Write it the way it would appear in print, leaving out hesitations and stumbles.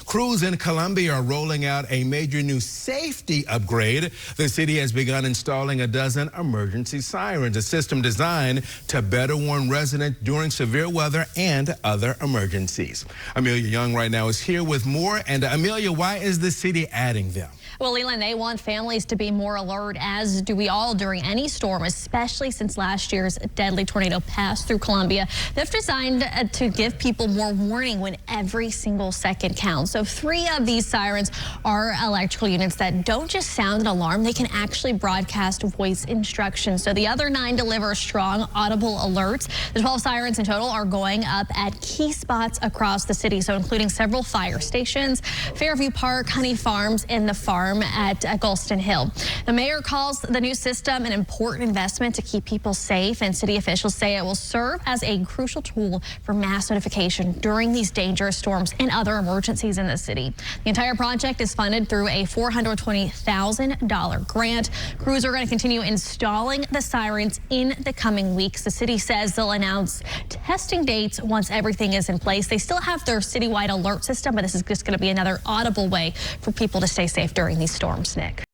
Crews in Columbia are rolling out a major new safety upgrade. The city has begun installing a dozen emergency sirens, a system designed to better warn residents during severe weather and other emergencies. Amelia Young right now is here with more. And Amelia, why is the city adding them? Well, Leland, they want families to be more alert, as do we all, during any storm, especially since last year's deadly tornado passed through Columbia. They're designed to give people more warning when every single second counts. So 3 of these sirens are electrical units that don't just sound an alarm, they can actually broadcast voice instructions. So the other 9 deliver strong audible alerts. The 12 sirens in total are going up at key spots across the city, so including several fire stations, Fairview Park, Honey Farms, and the farm at Gulston Hill. The mayor calls the new system an important investment to keep people safe, and city officials say it will serve as a crucial tool for mass notification during these dangerous storms and other emergencies in the city. The entire project is funded through a $420,000 grant. Crews are going to continue installing the sirens in the coming weeks. The city says they'll announce testing dates once everything is in place. They still have their citywide alert system, but this is just going to be another audible way for people to stay safe during these storms, Nick.